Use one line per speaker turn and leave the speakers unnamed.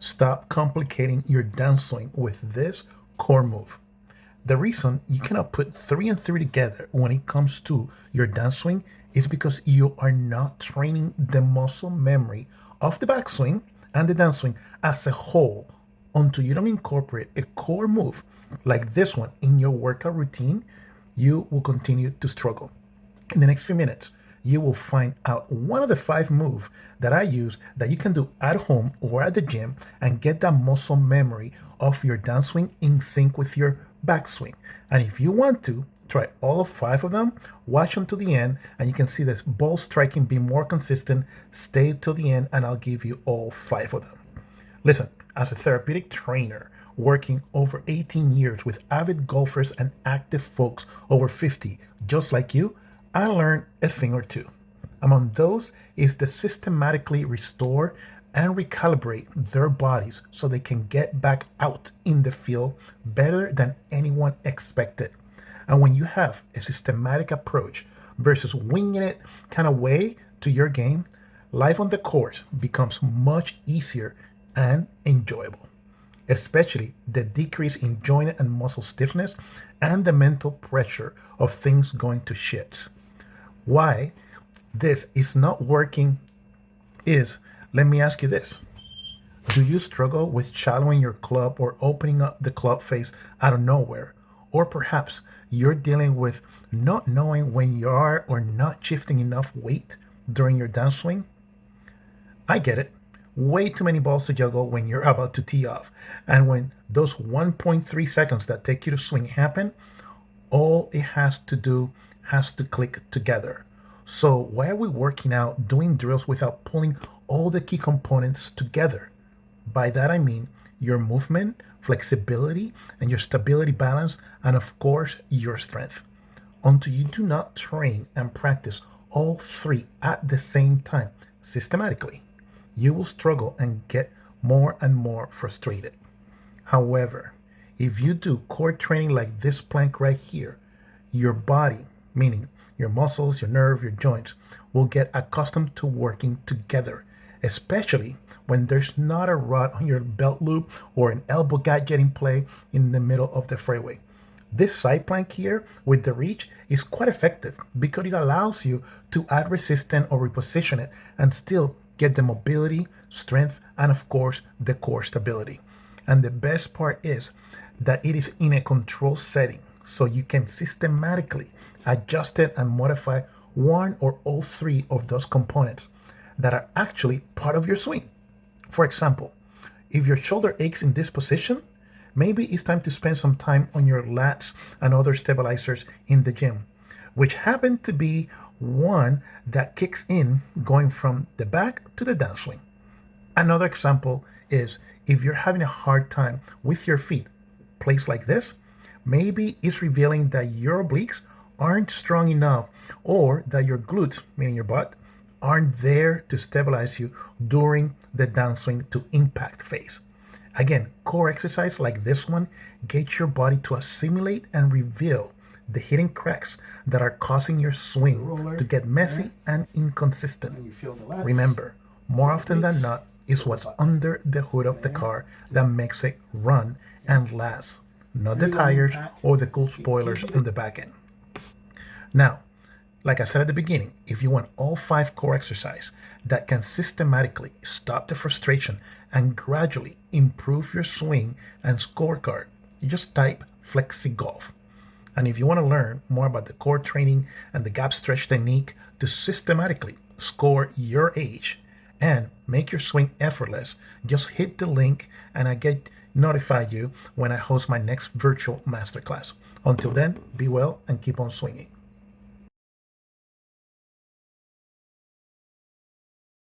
Stop complicating your downswing with this core move. The reason you cannot put 3 and 3 together when it comes to your downswing is because you are not training the muscle memory of the backswing and the downswing as a whole until you don't incorporate a core move like this one in your workout routine. You will continue to struggle. In the next few minutes, you will find out one of the 5 moves that I use that you can do at home or at the gym and get that muscle memory of your downswing in sync with your backswing. And if you want to try all 5 of them, watch them to the end and you can see this ball striking be more consistent. Stay till the end and I'll give you all 5 of them. Listen, as a therapeutic trainer working over 18 years with avid golfers and active folks over 50 just like you, I learned a thing or two. Among those is to systematically restore and recalibrate their bodies so they can get back out in the field better than anyone expected. And when you have a systematic approach versus winging it kind of way to your game, life on the course becomes much easier and enjoyable, especially the decrease in joint and muscle stiffness and the mental pressure of things going to shit. Why this is not working is, let me ask you this. Do you struggle with shallowing your club or opening up the club face out of nowhere? Or perhaps you're dealing with not knowing when you are or not shifting enough weight during your downswing? I get it. Way too many balls to juggle when you're about to tee off. And when those 1.3 seconds that take you to swing happen, all it has to do has to click together. So why are we working out, doing drills without pulling all the key components together? By that I mean your movement, flexibility, and your stability balance, and of course, your strength. Until you do not train and practice all 3 at the same time systematically, you will struggle and get more and more frustrated. However, if you do core training like this plank right here, your body, meaning your muscles, your nerve, your joints, will get accustomed to working together, especially when there's not a rod on your belt loop or an elbow gadget in play in the middle of the fairway. This side plank here with the reach is quite effective because it allows you to add resistance or reposition it and still get the mobility, strength, and of course, the core stability. And the best part is that it is in a controlled setting, so you can systematically adjust it and modify 1 or all 3 of those components that are actually part of your swing. For example, if your shoulder aches in this position, maybe it's time to spend some time on your lats and other stabilizers in the gym, which happen to be one that kicks in going from the back to the downswing. Another example is if you're having a hard time with your feet placed like this, maybe it's revealing that your obliques aren't strong enough or that your glutes, meaning your butt, aren't there to stabilize you during the downswing to impact phase. Again, core exercise like this one gets your body to assimilate and reveal the hidden cracks that are causing your swing to get messy and inconsistent. Remember, more often than not, it's what's under the hood of the car that makes it run and last, not the tires or the cool spoilers on the back end. Now, like I said at the beginning, if you want all 5 core exercises that can systematically stop the frustration and gradually improve your swing and scorecard, you just type flexigolf. And if you want to learn more about the core training and the gap stretch technique to systematically score your age and make your swing effortless, just hit the link and I get notified you when I host my next virtual masterclass. Until then, be well and keep on swinging.